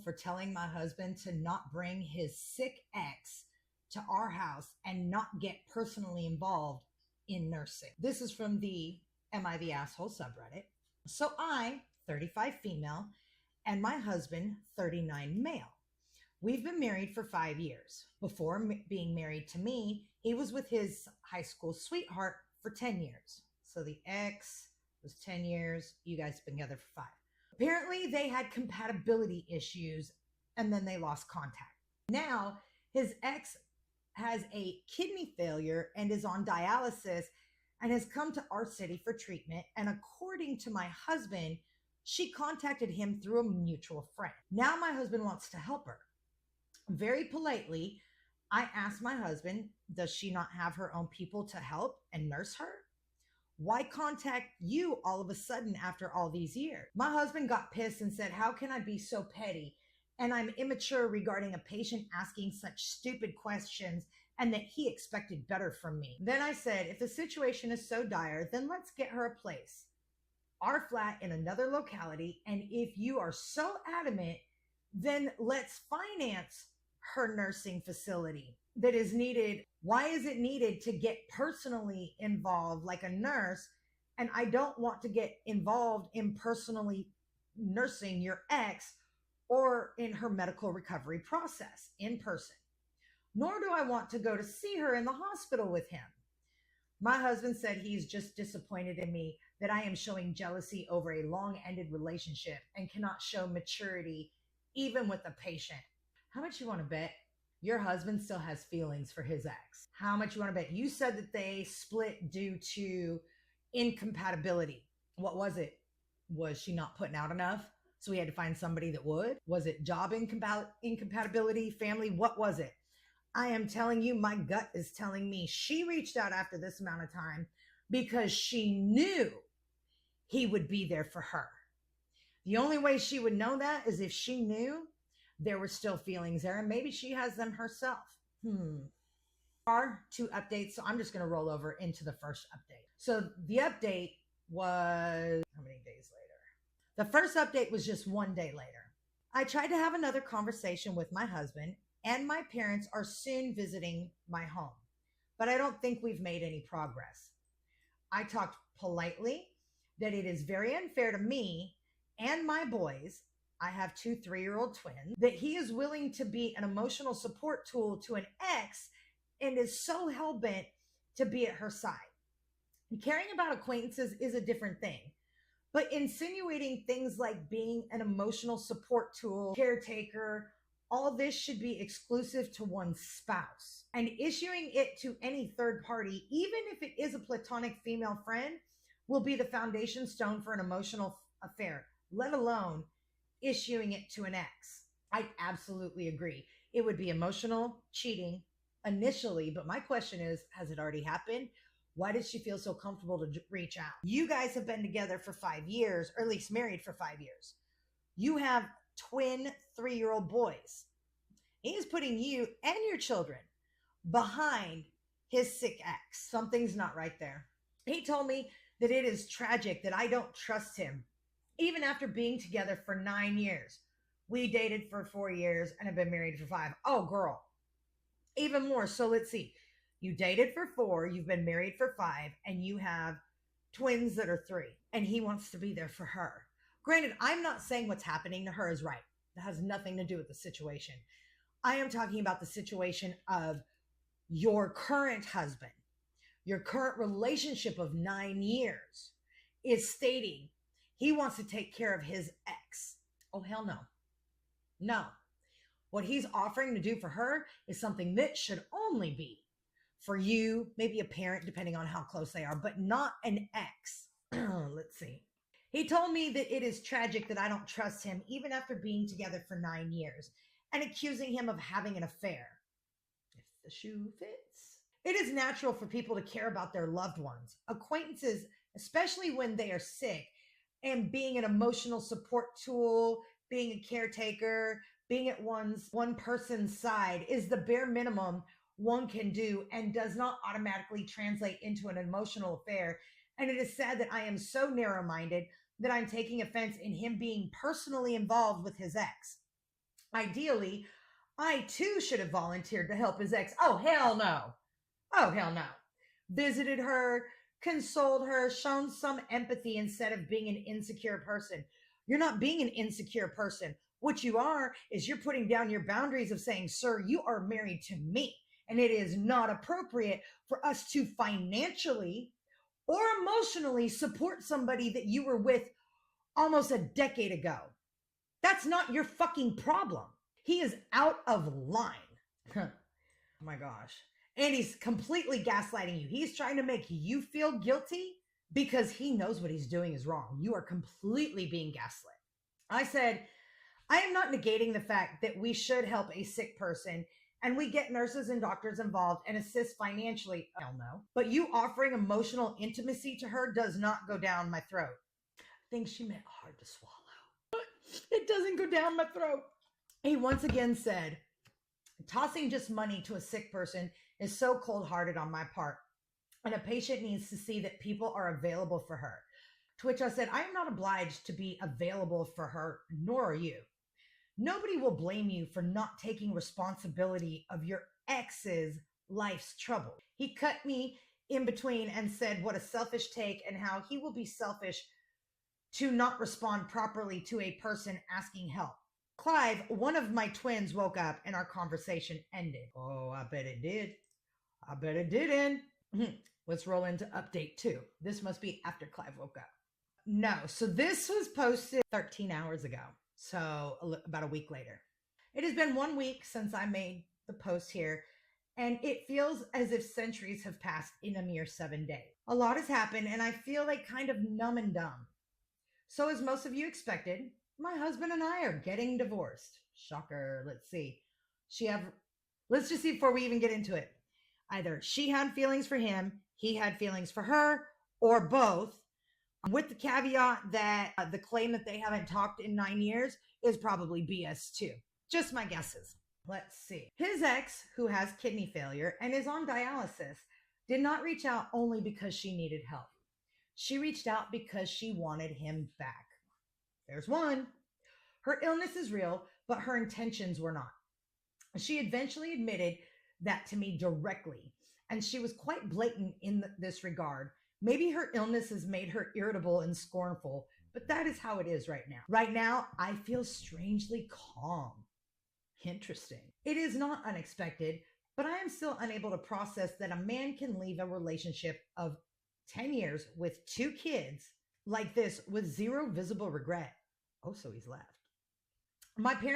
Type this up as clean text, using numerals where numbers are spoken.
for telling my husband to not bring his sick ex to our house and not get personally involved in nursing. This is from the Am I the Asshole subreddit. So I, 35 female, and my husband, 39 male. We've been married for 5 years. Before being married to me, he was with his high school sweetheart for 10 years. So the ex was 10 years. You guys have been together for 5. Apparently, they had compatibility issues and then they lost contact. Now, his ex has a kidney failure and is on dialysis and has come to our city for treatment. And according to my husband, she contacted him through a mutual friend. Now my husband wants to help her. Very politely, I asked my husband, does she not have her own people to help and nurse her? Why contact you all of a sudden after all these years? My husband got pissed and said, how can I be so petty? And I'm immature regarding a patient asking such stupid questions and that he expected better from me. Then I said, if the situation is so dire, then let's get her a place. Our flat in another locality. And if you are so adamant, then let's finance her nursing facility that is needed. Why is it needed to get personally involved like a nurse? And I don't want to get involved in personally nursing your ex or in her medical recovery process in person. Nor do I want to go to see her in the hospital with him. My husband said he's just disappointed in me that I am showing jealousy over a long-ended relationship and cannot show maturity even with a patient. How much you want to bet your husband still has feelings for his ex? How much you want to bet? You said that they split due to incompatibility. What was it? Was she not putting out enough? So we had to find somebody that would? Was it job incompatibility, family? What was it? I am telling you, my gut is telling me she reached out after this amount of time because she knew he would be there for her. The only way she would know that is if she knew there were still feelings there, and maybe she has them herself. Are 2 updates, so I'm just going to roll over into the first update. So the update was, how many days later? The first update was just 1 day later. I tried to have another conversation with my husband, and my parents are soon visiting my home, but I don't think we've made any progress. I talked politely that it is very unfair to me and my boys, I have 2 3-year-old twins, that he is willing to be an emotional support tool to an ex and is so hell-bent to be at her side. And caring about acquaintances is a different thing. But insinuating things like being an emotional support tool, caretaker, all this should be exclusive to one's spouse. And issuing it to any third party, even if it is a platonic female friend, will be the foundation stone for an emotional affair, let alone issuing it to an ex. I absolutely agree. It would be emotional cheating initially, but my question is, has it already happened? Why did she feel so comfortable to reach out? You guys have been together for 5 years, or at least married for 5 years. You have twin 3-year-old boys. He is putting you and your children behind his sick ex. Something's not right there. He told me that it is tragic that I don't trust him, even after being together for 9 years. We dated for 4 years and have been married for 5. Oh, girl, even more. So let's see. You dated for 4, you've been married for 5, and you have twins that are 3, and he wants to be there for her. Granted, I'm not saying what's happening to her is right. That has nothing to do with the situation. I am talking about the situation of your current husband. Your current relationship of 9 years is stating he wants to take care of his ex. Oh, hell no. No. What he's offering to do for her is something that should only be for you, maybe a parent, depending on how close they are, but not an ex. Let's see. He told me that it is tragic that I don't trust him even after being together for 9 years and accusing him of having an affair. If the shoe fits. It is natural for people to care about their loved ones, acquaintances, especially when they are sick, and being an emotional support tool, being a caretaker, being at one person's side is the bare minimum one can do and does not automatically translate into an emotional affair. And it is sad that I am so narrow-minded that I'm taking offense in him being personally involved with his ex. Ideally, I too should have volunteered to help his ex. Oh, hell no. Oh, hell no. Visited her, consoled her, shown some empathy instead of being an insecure person. You're not being an insecure person. What you are is you're putting down your boundaries of saying, sir, you are married to me. And it is not appropriate for us to financially or emotionally support somebody that you were with almost a decade ago. That's not your fucking problem. He is out of line. Oh my gosh. And he's completely gaslighting you. He's trying to make you feel guilty because he knows what he's doing is wrong. You are completely being gaslit. I said, I am not negating the fact that we should help a sick person and we get nurses and doctors involved and assist financially. Hell no. But you offering emotional intimacy to her does not go down my throat. I think she meant hard to swallow. It doesn't go down my throat. He once again said, tossing just money to a sick person is so cold-hearted on my part, and a patient needs to see that people are available for her. To which I said, I am not obliged to be available for her, nor are you. Nobody will blame you for not taking responsibility of your ex's life's trouble. He cut me in between and said what a selfish take and how he will be selfish to not respond properly to a person asking help. Clive, one of my twins, woke up and our conversation ended. Oh, I bet it did. I bet it didn't. Let's roll into update 2. This must be after Clive woke up. No, so this was posted 13 hours ago. So about a week later. It has been 1 week since I made the post here, and it feels as if centuries have passed in a mere 7 days. A lot has happened, and I feel like kind of numb and dumb. So as most of you expected, my husband and I are getting divorced. Shocker. Let's see. Let's just see before we even get into it. Either she had feelings for him, he had feelings for her, or both, with the caveat that the claim that they haven't talked in 9 years is probably BS too. Just my guesses. Let's see. His ex, who has kidney failure and is on dialysis, did not reach out only because she needed help. She reached out because she wanted him back. There's one. Her illness is real, but her intentions were not. She eventually admitted that to me directly, and she was quite blatant in this regard. Maybe her illness has made her irritable and scornful, but that is how it is right now. Right now, I feel strangely calm. Interesting. It is not unexpected, but I am still unable to process that a man can leave a relationship of 10 years with 2 kids like this with zero visible regret. Oh, so he's left. My parents